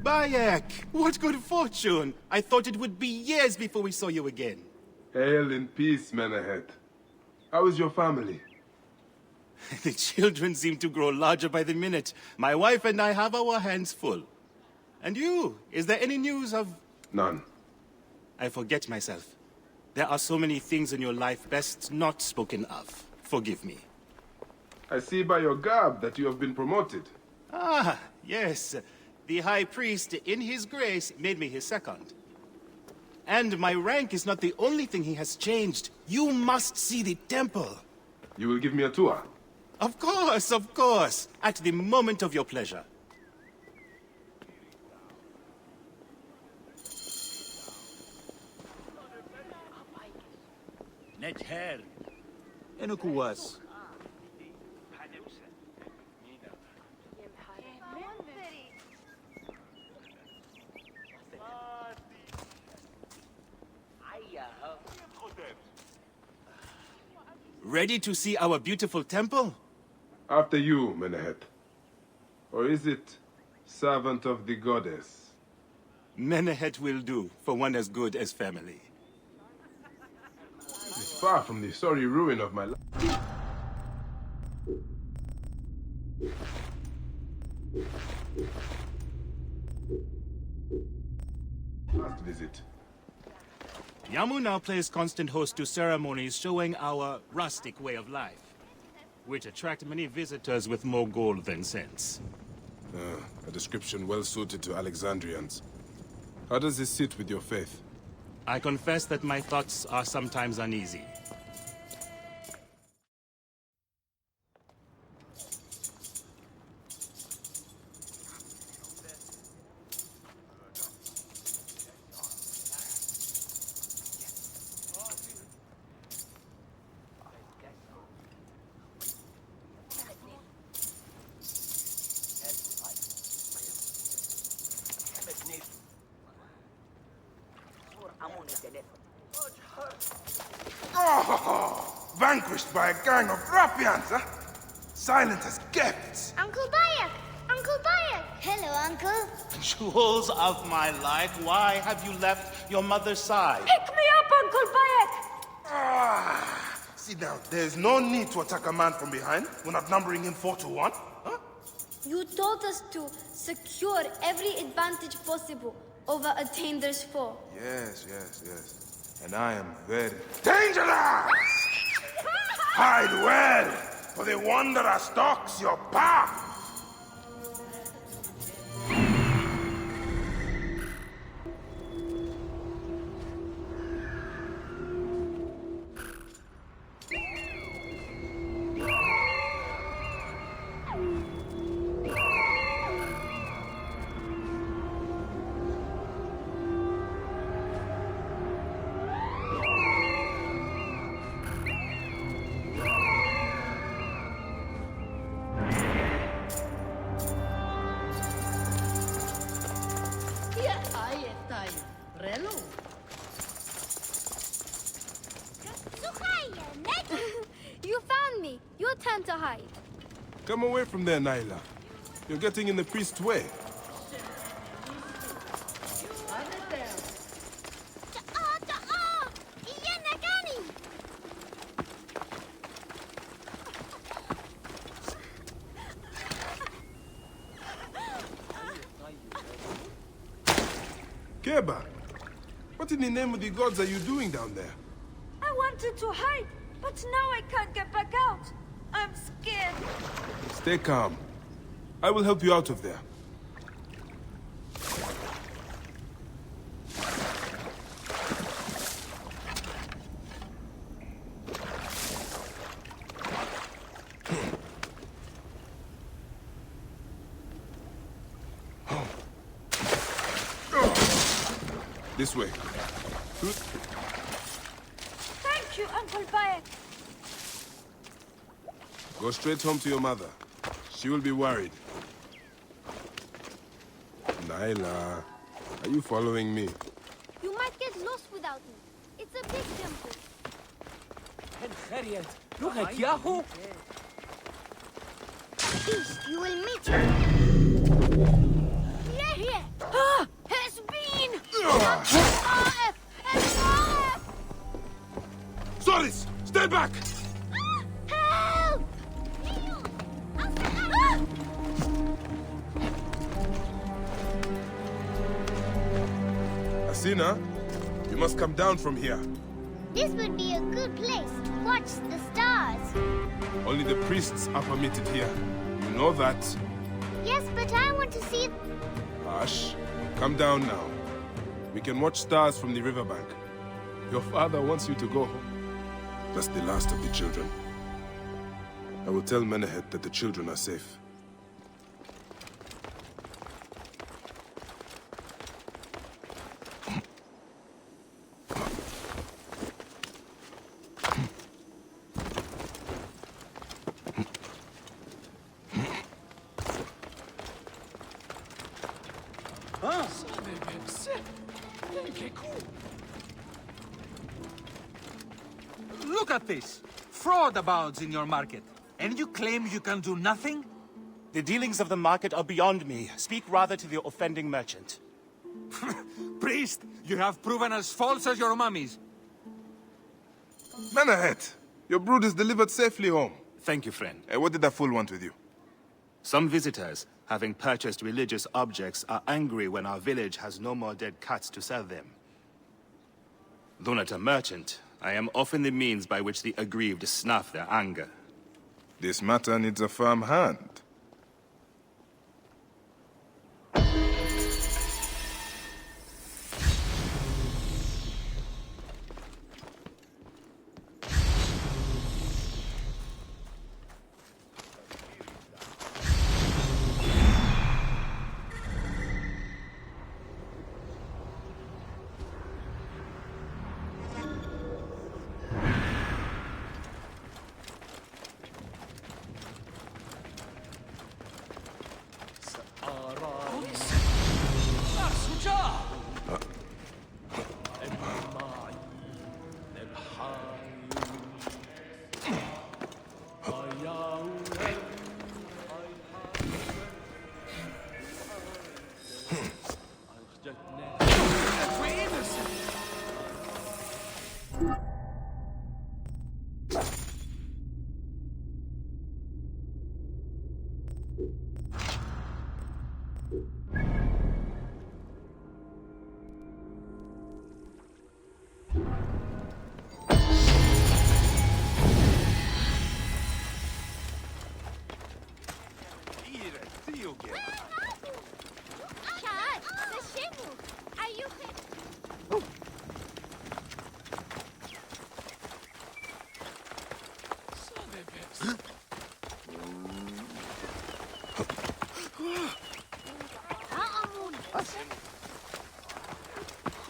Bayek! What good fortune! I thought it would be years before we saw you again. Hail in peace, Menahet. How is your family? The children seem to grow larger by the minute. My wife and I have our hands full. And you? Is there any news of... None. I forget myself. There are so many things in your life best not spoken of. Forgive me. I see by your garb that you have been promoted. Ah, yes. The High Priest, in his grace, made me his second. And my rank is not the only thing he has changed. You must see the temple. You will give me a tour? Of course, of course. At the moment of your pleasure. Nether. En kuwas. Ready to see our beautiful temple? After you, Menahet. Or is it servant of the goddess? Menehet will do for one as good as family. It's far from the sorry ruin of my life. Last visit. Yamu now plays constant host to ceremonies showing our rustic way of life, which attract many visitors with more gold than sense. A description well suited to Alexandrians. How does this sit with your faith? I confess that my thoughts are sometimes uneasy. Vanquished by a gang of ruffians, huh? Silent as gifts. Uncle Bayek! Uncle Bayek! Hello, Uncle. Jewels of my life, why have you left your mother's side? Pick me up, Uncle Bayek! See now, there's no need to attack a man from behind. We're not numbering him 4-1. Huh? You told us to secure every advantage possible over a Tander's foe. Yes. And I am very dangerous! Hide well, for the wanderer stalks your path! You found me. Your turn to hide. Come away from there, Naila. You're getting in the priest's way. Keba, what in the name of the gods are you doing down there? I wanted to hide, but now I can't get back out. I'm scared. Stay calm. I will help you out of there. This way. Thank you, Uncle Bayek. Go straight home to your mother. She will be worried. Naila, are you following me? You might get lost without me. It's a big temple. Look at Yahoo! East, you will meet her. Soris, stay back! Help! Asina, you must come down from here. This would be a good place to watch the stars. Only the priests are permitted here. You know that. Yes, but I want to see... Hush. Come down now. We can watch stars from the riverbank. Your father wants you to go home. That's the last of the children. I will tell Menehet that the children are safe. Look at this. Fraud abounds in your market. And you claim you can do nothing? The dealings of the market are beyond me. Speak rather to the offending merchant. Priest, you have proven as false as your mummies. Menehet, your brood is delivered safely home. Thank you, friend. What did that fool want with you? Some visitors, having purchased religious objects, are angry when our village has no more dead cats to sell them. Though not a merchant, I am often the means by which the aggrieved snuff their anger. This matter needs a firm hand.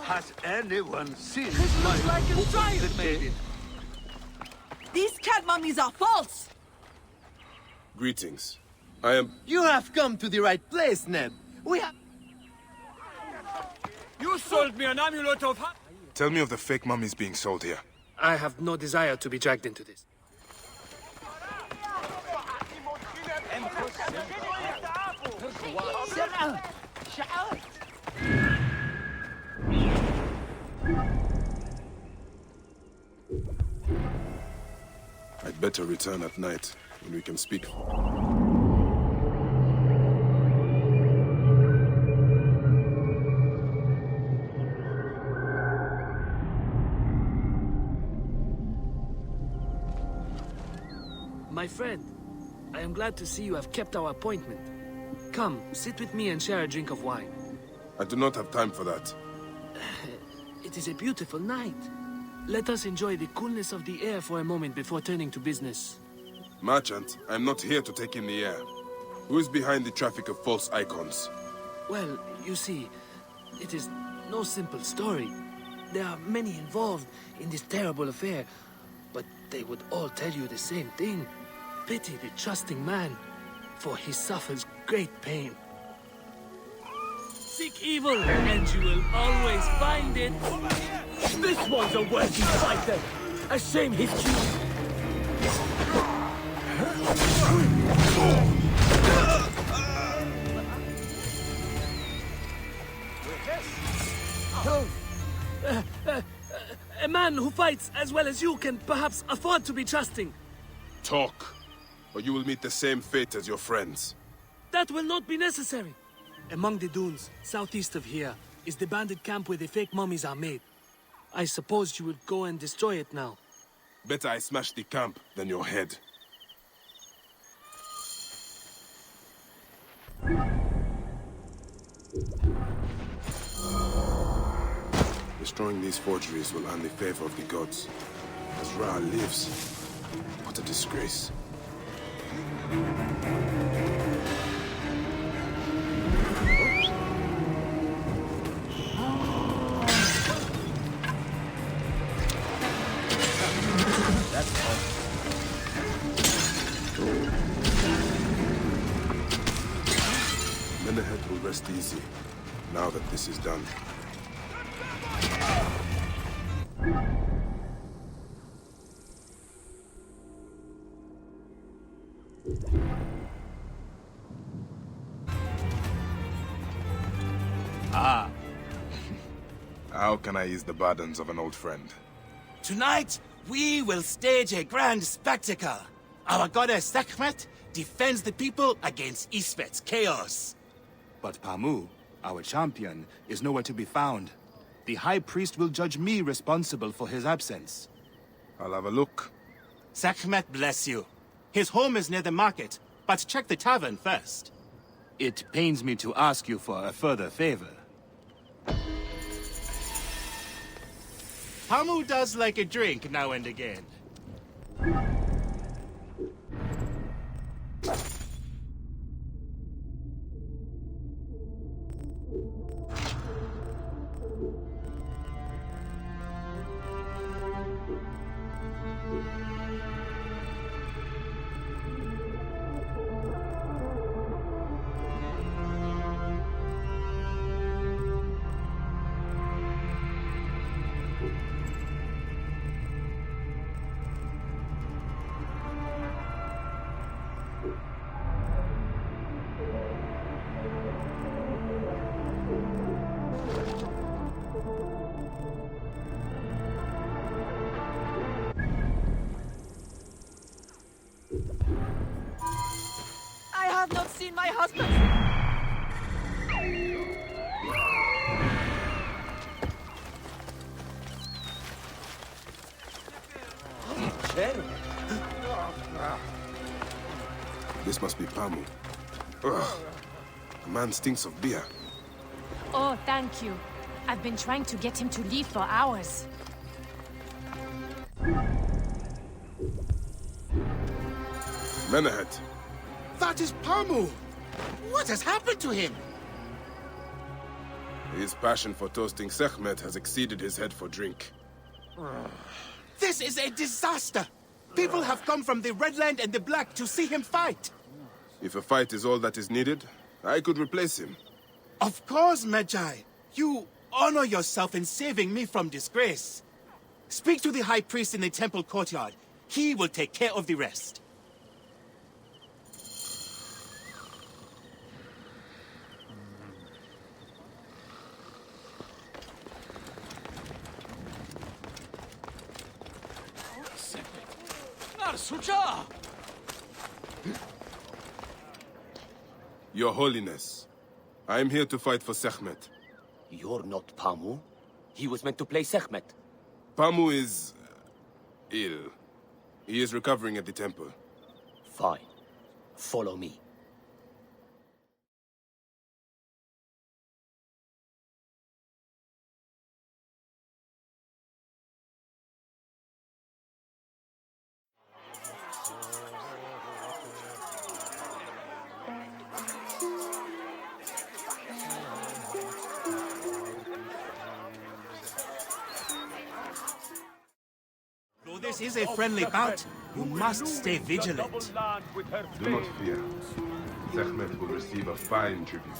Has anyone seen my like a giant maiden? These cat mummies are false! Greetings. I am... You have come to the right place, Neb. We have... You sold me an amulet of... Tell me of the fake mummies being sold here. I have no desire to be dragged into this. I'd better return at night, when we can speak. My friend, I am glad to see you have kept our appointment. Come, sit with me and share a drink of wine. I do not have time for that. It is a beautiful night. Let us enjoy the coolness of the air for a moment before turning to business. Merchant, I am not here to take in the air. Who is behind the traffic of false icons? Well, you see, it is no simple story. There are many involved in this terrible affair, but they would all tell you the same thing. Pity the trusting man, for he suffers great pain. Seek evil, and you will always find it. This one's a worthy fighter. A shame he's choosing. man who fights as well as you can perhaps afford to be trusting. Talk, or you will meet the same fate as your friends. That will not be necessary. Among the dunes, southeast of here, is the bandit camp where the fake mummies are made. I suppose you would go and destroy it now. Better I smash the camp than your head. Destroying these forgeries will earn the favor of the gods. As Ra lives, what a disgrace. Menehet will rest easy, now that this is done. Ah. How can I ease the burdens of an old friend? Tonight, we will stage a grand spectacle. Our goddess Sekhmet defends the people against Isfet's chaos. But Pamu, our champion, is nowhere to be found. The High Priest will judge me responsible for his absence. I'll have a look. Sekhmet bless you. His home is near the market, but check the tavern first. It pains me to ask you for a further favor. Pamu does like a drink now and again. I have not seen my husband. This must be Pamu. Ugh. The man stinks of beer. Oh, thank you. I've been trying to get him to leave for hours. Menehet, That is Pamu! What has happened to him? his passion for toasting Sekhmet has exceeded his head for drink. This is a disaster! People have come from the Red Land and the Black to see him fight. If a fight is all that is needed, I could replace him. Of course, Magi. You honor yourself in saving me from disgrace. Speak to the High Priest in the temple courtyard. He will take care of the rest. Your Holiness, I am here to fight for Sekhmet. You're not Pamu. He was meant to play Sekhmet. Pamu is ill. He is recovering at the temple. Fine. Follow me. Though this is a friendly bout, you must stay vigilant. Do not fear. Sekhmet will receive a fine tribute.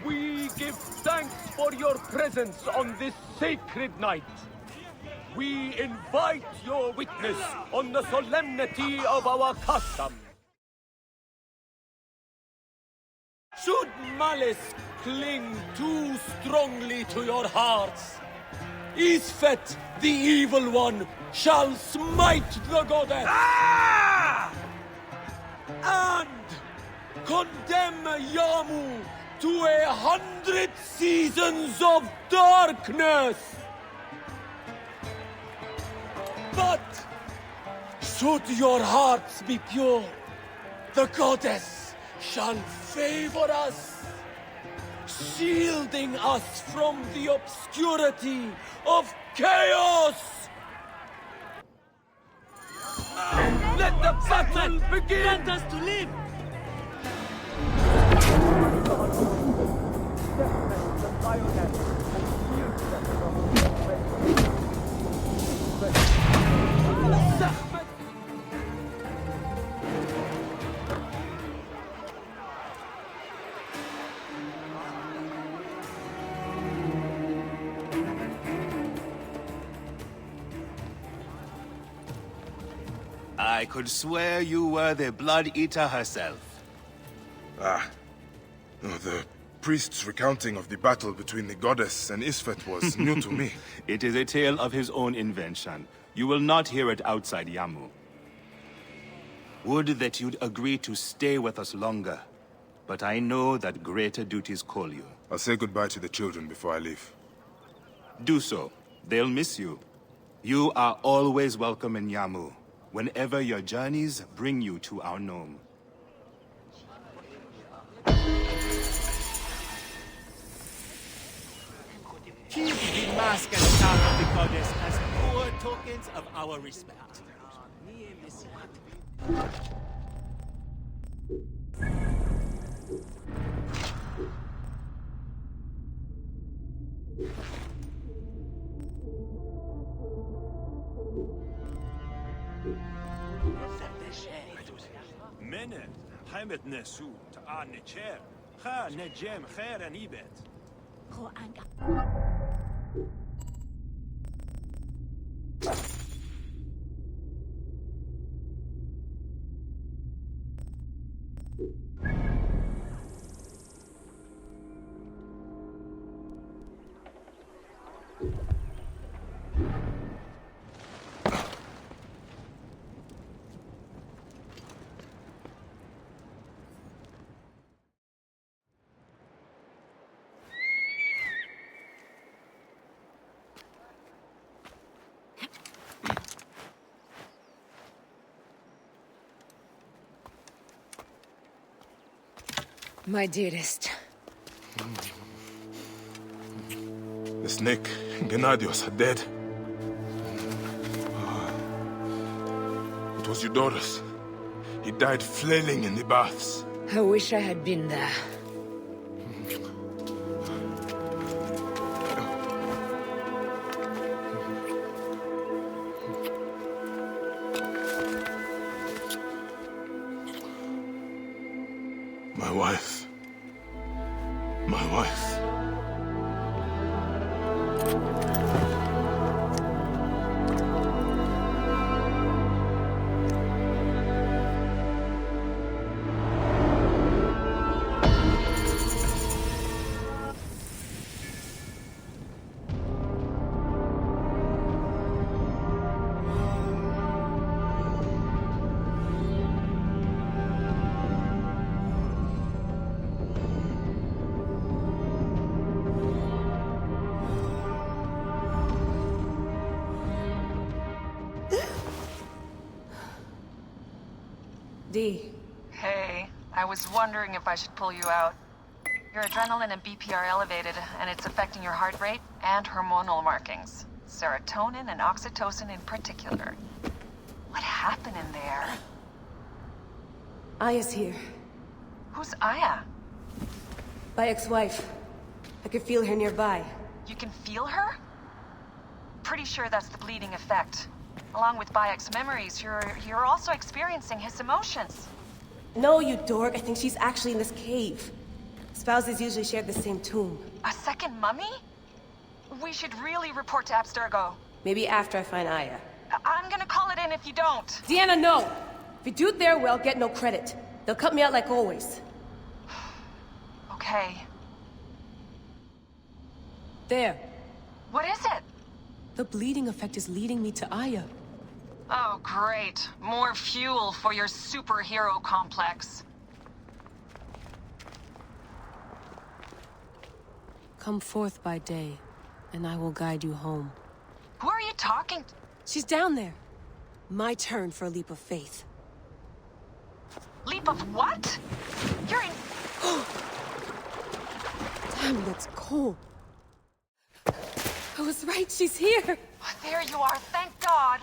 We give thanks for your presence on this sacred night. We invite your witness on the solemnity of our custom. Should malice cling too strongly to your hearts, Isfet, the evil one, shall smite the goddess! And condemn Yamu to 100 seasons of darkness! But should your hearts be pure, the goddess shall favor us, shielding us from the obscurity of chaos! Let the battle begin! Grant us to live! I could swear you were the Blood Eater herself. No, the priest's recounting of the battle between the goddess and Isfet was new to me. It is a tale of his own invention. You will not hear it outside Yamu. Would that you'd agree to stay with us longer. But I know that greater duties call you. I'll say goodbye to the children before I leave. Do so. They'll miss you. You are always welcome in Yamu, whenever your journeys bring you to our gnome. Keep the mask and staff of the goddess as poor tokens of our respect. منه حمد نسو تعال نشير خا نجيم خير نيبت My dearest. The snake, Gennadios, are dead. It was Eudorus. He died flailing in the baths. I wish I had been there. My wife. My wife. D. Hey, I was wondering if I should pull you out. Your adrenaline and BP are elevated, and it's affecting your heart rate and hormonal markings. Serotonin and oxytocin in particular. What happened in there? Aya's here. Who's Aya? My ex-wife. I could feel her nearby. You can feel her? Pretty sure that's the bleeding effect. Along with Bayek's memories, you're also experiencing his emotions. No, you dork. I think she's actually in this cave. Spouses usually share the same tomb. A second mummy? We should really report to Abstergo. Maybe after I find Aya. I'm gonna call it in if you don't. Deanna, no! If you do their well, get no credit. They'll cut me out like always. Okay. There. What is it? The bleeding effect is leading me to Aya. Oh, great. More fuel for your superhero complex. Come forth by day, and I will guide you home. Who are you talking to? She's down there. My turn for a leap of faith. Leap of what? You're in... Damn, that's cold. I was right, she's here. There you are, thank God.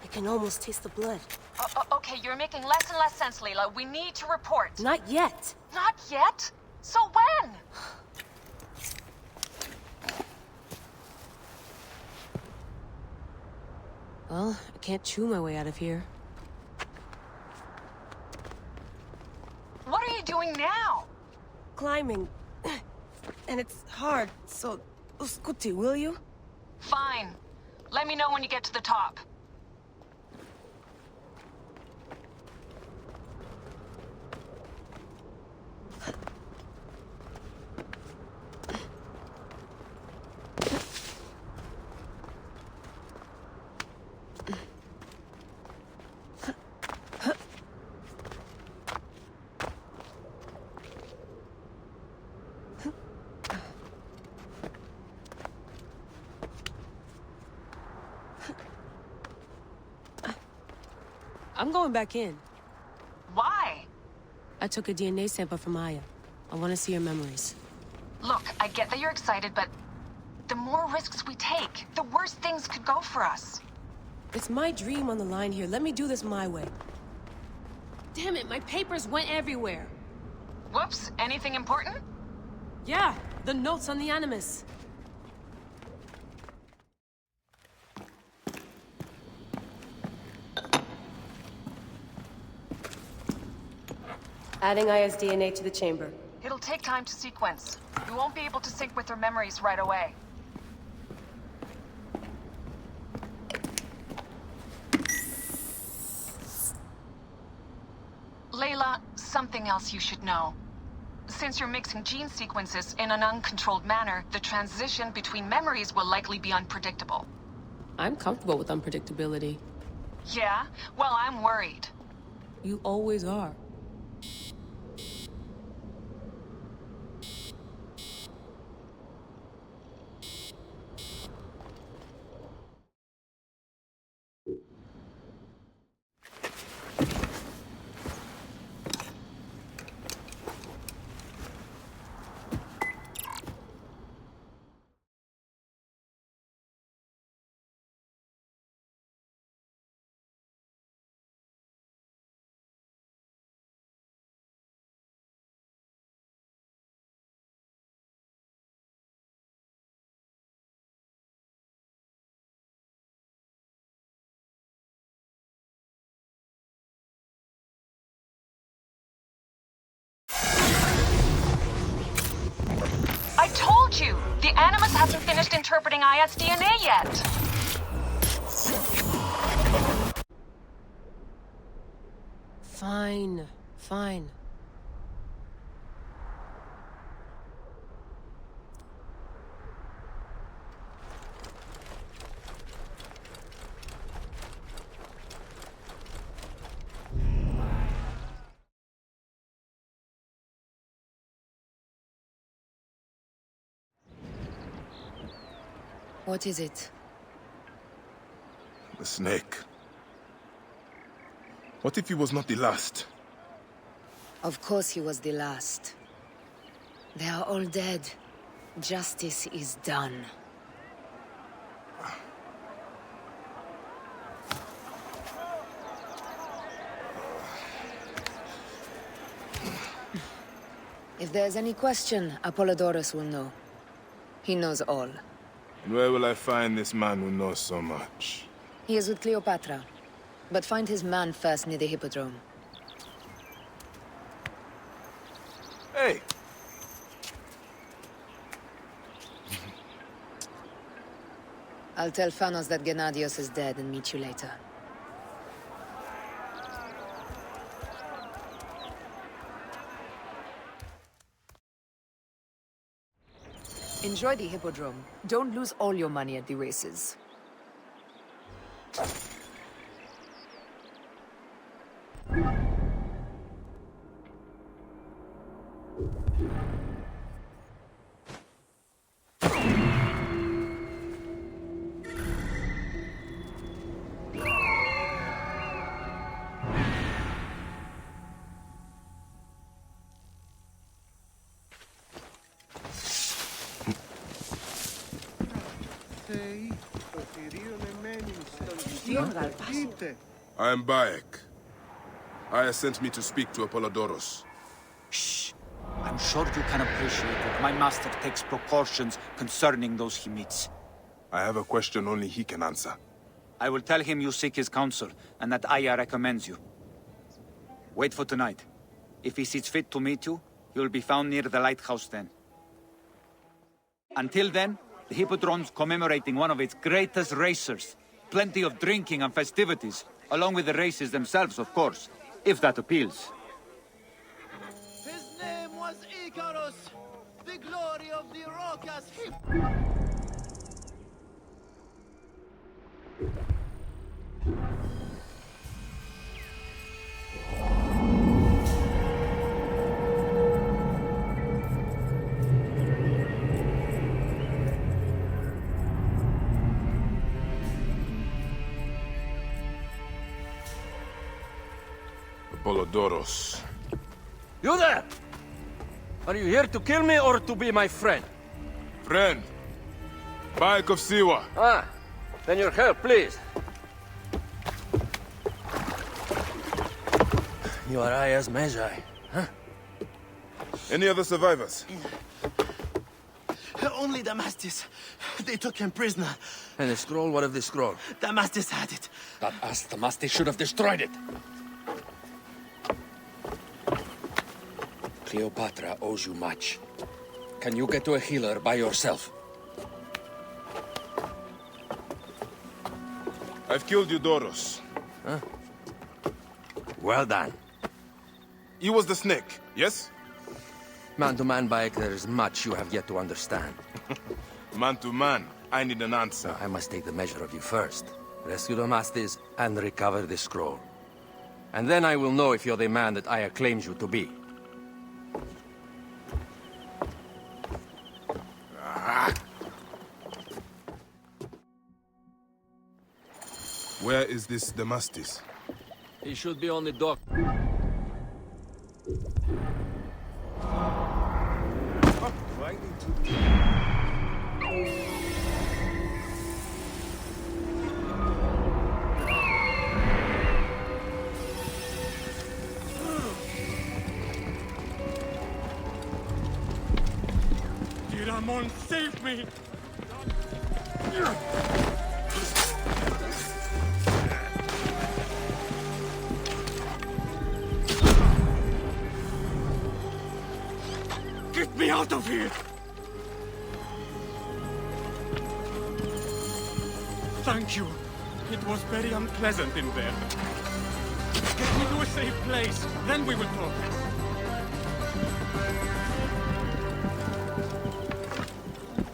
I can almost taste the blood. Okay, you're making less and less sense, Layla. We need to report. Not yet. Not yet? So when? Well, I can't chew my way out of here. What are you doing now? Climbing. And it's hard, so... Scuti, will you? Fine. Let me know when you get to the top. I'm going back in. Why? I took a DNA sample from Aya. I want to see her memories. Look, I get that you're excited, but the more risks we take, the worse things could go for us. It's my dream on the line here. Let me do this my way. Damn it, my papers went everywhere. Whoops, anything important? Yeah, the notes on the Animus. Adding Aya's DNA to the chamber. It'll take time to sequence. You won't be able to sync with her memories right away. Layla, something else you should know. Since you're mixing gene sequences in an uncontrolled manner, the transition between memories will likely be unpredictable. I'm comfortable with unpredictability. Yeah? Well, I'm worried. You always are. I told you! The Animus hasn't finished interpreting Aya's DNA yet! Fine, fine. What is it? The snake. What if he was not the last? Of course he was the last. They are all dead. Justice is done. If there's any question, Apollodorus will know. He knows all. And where will I find this man who knows so much? He is with Cleopatra. But find his man first near the Hippodrome. Hey! I'll tell Phanos that Gennadios is dead and meet you later. Enjoy the hippodrome. Don't lose all your money at the races. I am Bayek. Aya sent me to speak to Apollodorus. Shh. I'm sure you can appreciate that my master takes precautions concerning those he meets. I have a question only he can answer. I will tell him you seek his counsel, and that Aya recommends you. Wait for tonight. If he sees fit to meet you, he will be found near the lighthouse then. Until then, the Hippodrome's commemorating one of its greatest racers. Plenty of drinking and festivities, along with the races themselves, of course, if that appeals. His name was Icarus, the glory of the raucous hip. Apollodorus. You there! Are you here to kill me or to be my friend? Friend. Bayek of Siwa. Ah, then your help, please. You are Aya's Magi, huh? Any other survivors? Only Damastis. They took him prisoner. And the scroll? What of the scroll? Damastis had it. That ass Damastis should have destroyed it. Cleopatra owes you much. Can you get to a healer by yourself? I've killed Eudorus. Huh? Well done. He was the snake, yes? Man to man, Bayek, there is much you have yet to understand. Man to man, I need an answer. I must take the measure of you first. Rescue Damastis and recover the scroll. And then I will know if you're the man that Aya claims you to be. Where is this Damastis? He should be on the dock. Diramon, save me! Get me out of here! Thank you. It was very unpleasant in there. Get me to a safe place, then we will talk.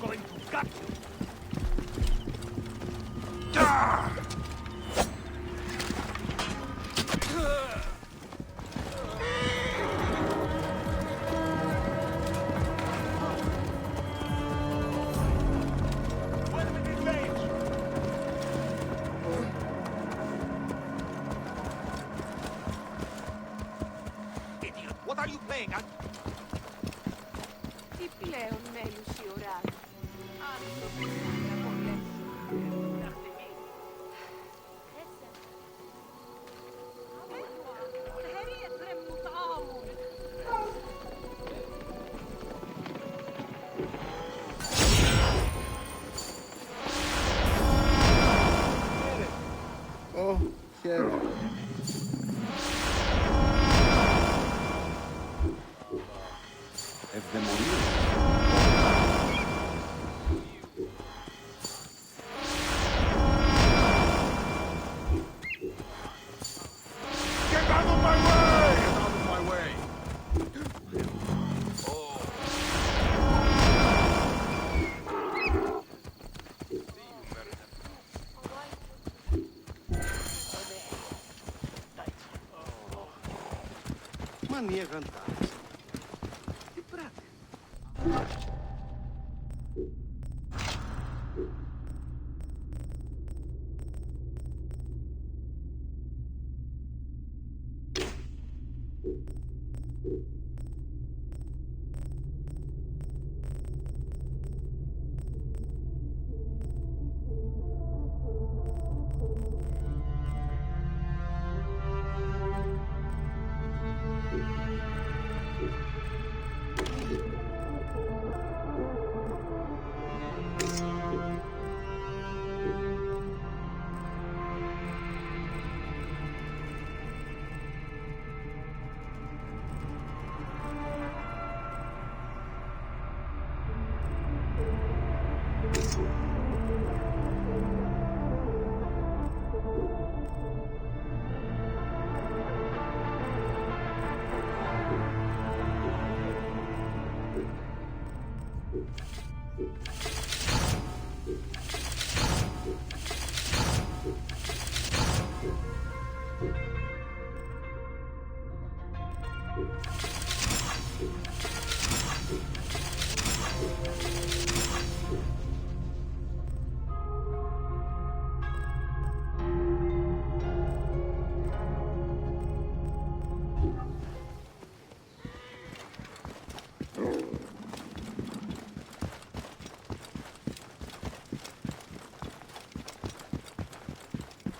Going to gut you. Ah! What are you playing at? Τι πλέον μέλους η ώρα. Άνθρωποι να απολέσουν την Αρτεμή. Oh, yeah. Get out of my way! Get out of my way! Mania cantar. E prato.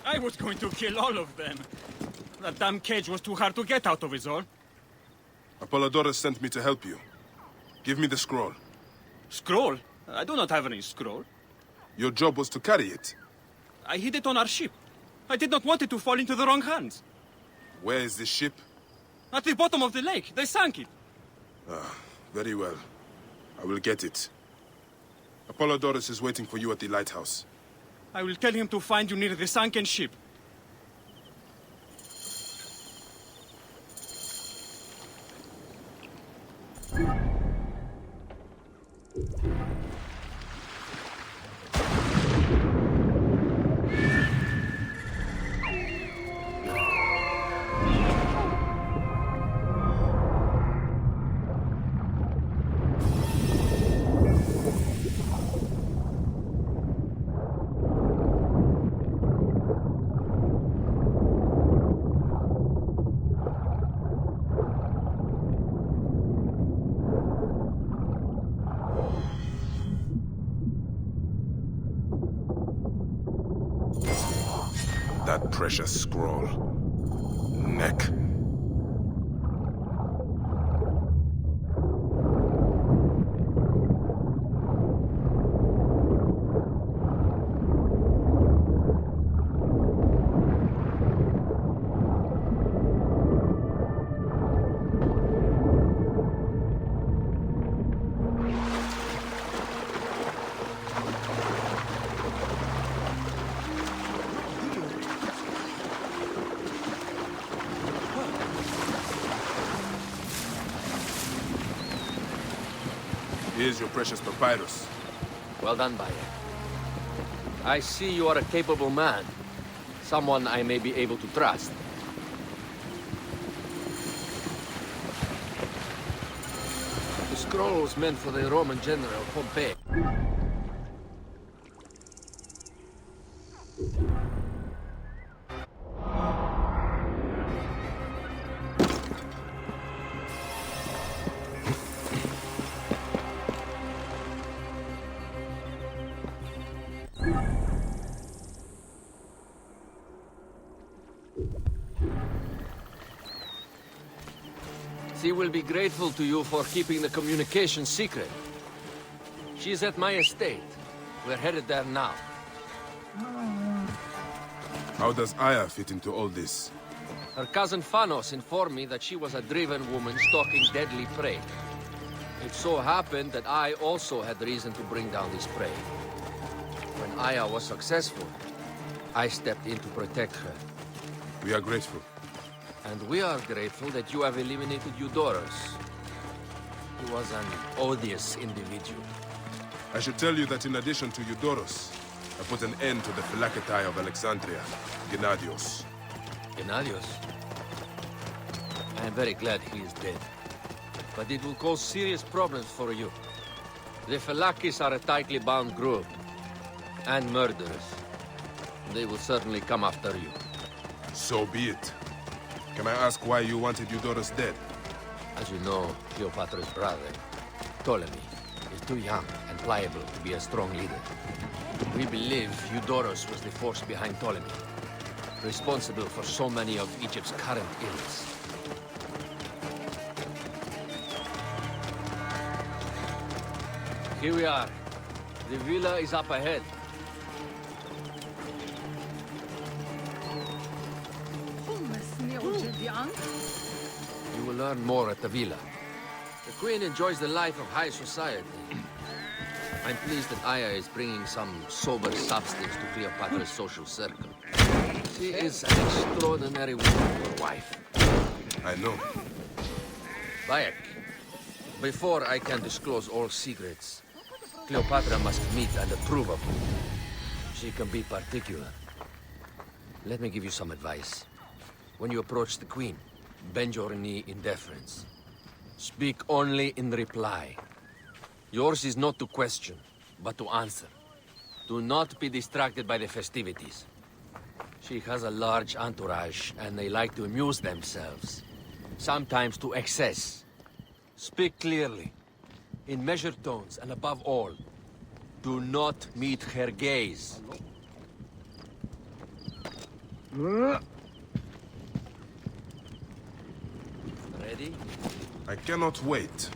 I was going to kill all of them. That damn cage was too hard to get out of, is all. Apollodorus sent me to help you. Give me the scroll. Scroll? I do not have any scroll. Your job was to carry it. I hid it on our ship. I did not want it to fall into the wrong hands. Where is this ship? At the bottom of the lake. They sank it. Ah, very well. I will get it. Apollodorus is waiting for you at the lighthouse. I will tell him to find you near the sunken ship. That precious scroll. Neck. Here's your precious papyrus. Well done, Baye. I see you are a capable man. Someone I may be able to trust. The scroll was meant for the Roman general Pompey. She will be grateful to you for keeping the communication secret. She's at my estate. We're headed there now. How does Aya fit into all this? Her cousin Phanos informed me that she was a driven woman stalking deadly prey. It so happened that I also had reason to bring down this prey. When Aya was successful, I stepped in to protect her. We are grateful. And we are grateful that you have eliminated Eudoros. He was an odious individual. I should tell you that in addition to Eudoros, I put an end to the Phylaketae of Alexandria, Gennadios. Gennadios? I am very glad he is dead. But it will cause serious problems for you. The Falakis are a tightly bound group. And murderers. They will certainly come after you. So be it. Can I ask why you wanted Eudoros dead? As you know, Cleopatra's brother, Ptolemy, is too young and pliable to be a strong leader. We believe Eudoros was the force behind Ptolemy, responsible for so many of Egypt's current ills. Here we are. The villa is up ahead. You will learn more at the villa. The Queen enjoys the life of high society. I'm pleased that Aya is bringing some sober substance to Cleopatra's social circle. She is an extraordinary woman, your wife. I know. Bayek, before I can disclose all secrets, Cleopatra must meet and approve of me. She can be particular. Let me give you some advice. When you approach the Queen, bend your knee in deference. Speak only in reply. Yours is not to question, but to answer. Do not be distracted by the festivities. She has a large entourage, and they like to amuse themselves. Sometimes to excess. Speak clearly, in measured tones, and above all, do not meet her gaze. Ready? I cannot wait.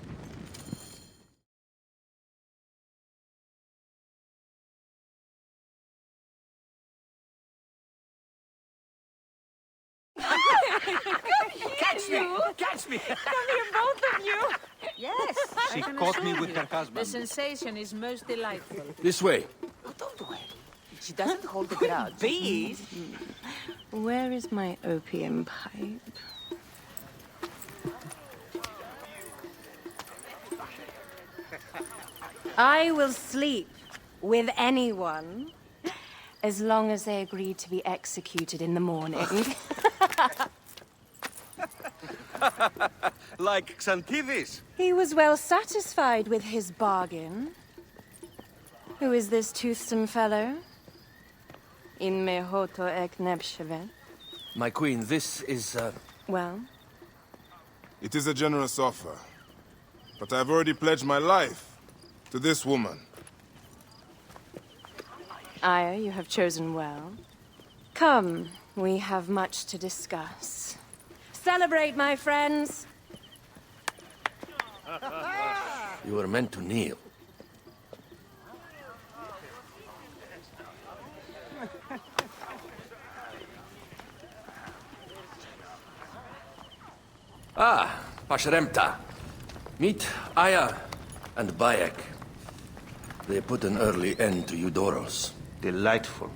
Catch me! Catch me! Come here, both of you! Yes, She I can caught me assure with you. her husband. The sensation is most delightful. This way. Don't worry. She doesn't hold a grudge. Please? Where is my opium pipe? I will sleep with anyone as long as they agree to be executed in the morning. Like Xanthides. He was well satisfied with his bargain. Who is this toothsome fellow? In mehoto ek nebshevet. My queen, this is, Well? It is a generous offer. But I've already pledged my life to this woman. Aya, you have chosen well. Come, we have much to discuss. Celebrate, my friends! you were meant to kneel. Ah, Pashremta. Meet Aya and Bayek. They put an early end to Eudoros. Delightful.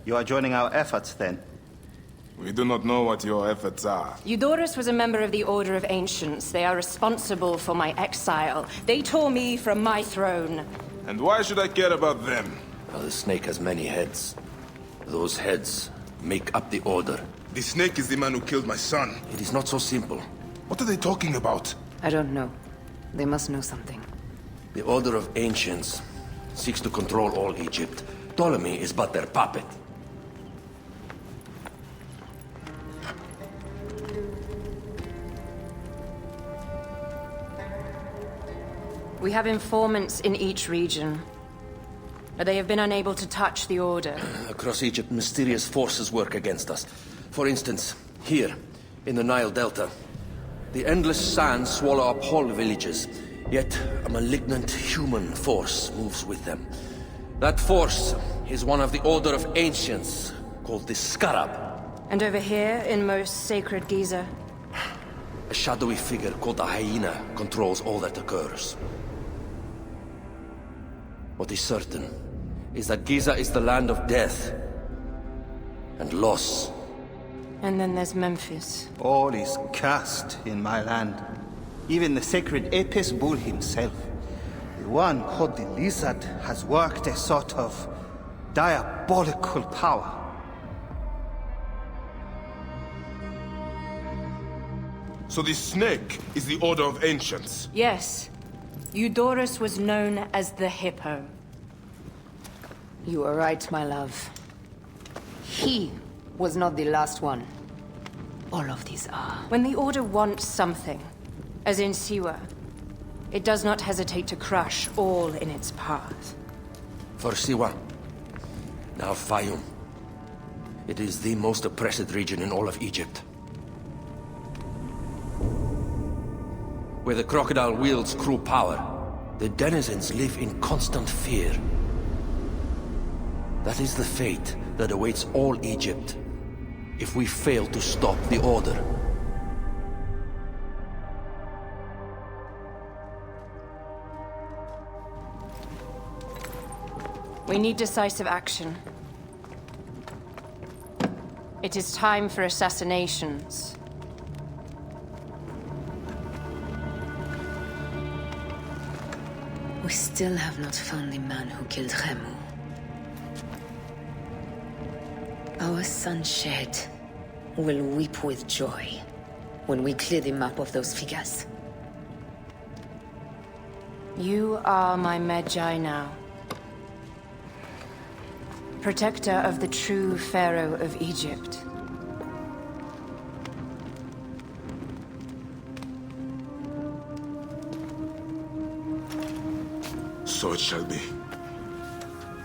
You are joining our efforts, then? We do not know what your efforts are. Eudoros was a member of the Order of Ancients. They are responsible for my exile. They tore me from my throne. And why should I care about them? Well, the snake has many heads. Those heads make up the Order. The snake is the man who killed my son. It is not so simple. What are they talking about? I don't know. They must know something. The Order of Ancients seeks to control all Egypt. Ptolemy is but their puppet. We have informants in each region, but they have been unable to touch the Order. Across Egypt, mysterious forces work against us. For instance, here, in the Nile Delta, the endless sands swallow up whole villages, yet a malignant human force moves with them. That force is one of the Order of Ancients, called the Scarab. And over here, in most sacred Giza? A shadowy figure called the Hyena controls all that occurs. What is certain is that Giza is the land of death and loss. And then there's Memphis. All is cursed in my land. Even the sacred Apis bull himself. The one called the Lizard has worked a sort of diabolical power. So the snake is the order of ancients? Yes. Eudorus was known as the Hippo. You are right, my love. He was not the last one. All of these are. When the Order wants something, as in Siwa, it does not hesitate to crush all in its path. For Siwa, now Fayum. It is the most oppressed region in all of Egypt. Where the crocodile wields cruel power, the denizens live in constant fear. That is the fate that awaits all Egypt if we fail to stop the Order. We need decisive action. It is time for assassinations. We still have not found the man who killed Remu. Our son Shed will weep with joy when we clear the map of those figures. You are my Magi now. Protector of the true Pharaoh of Egypt. So it shall be.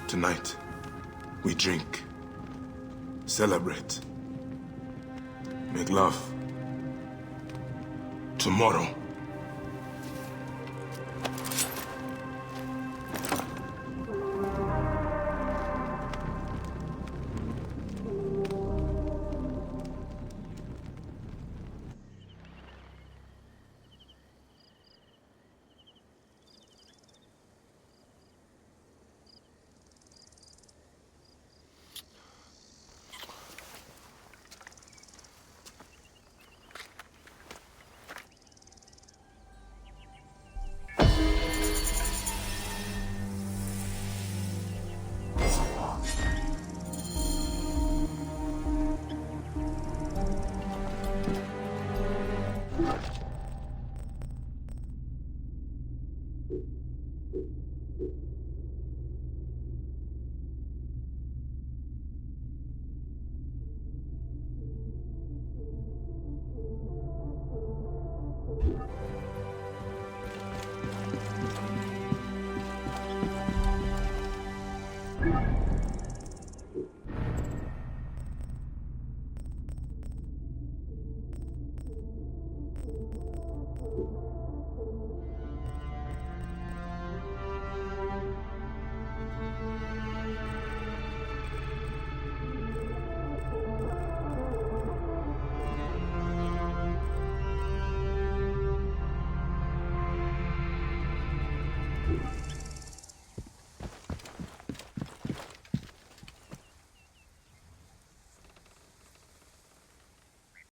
Tonight, we drink, celebrate, make love. Tomorrow,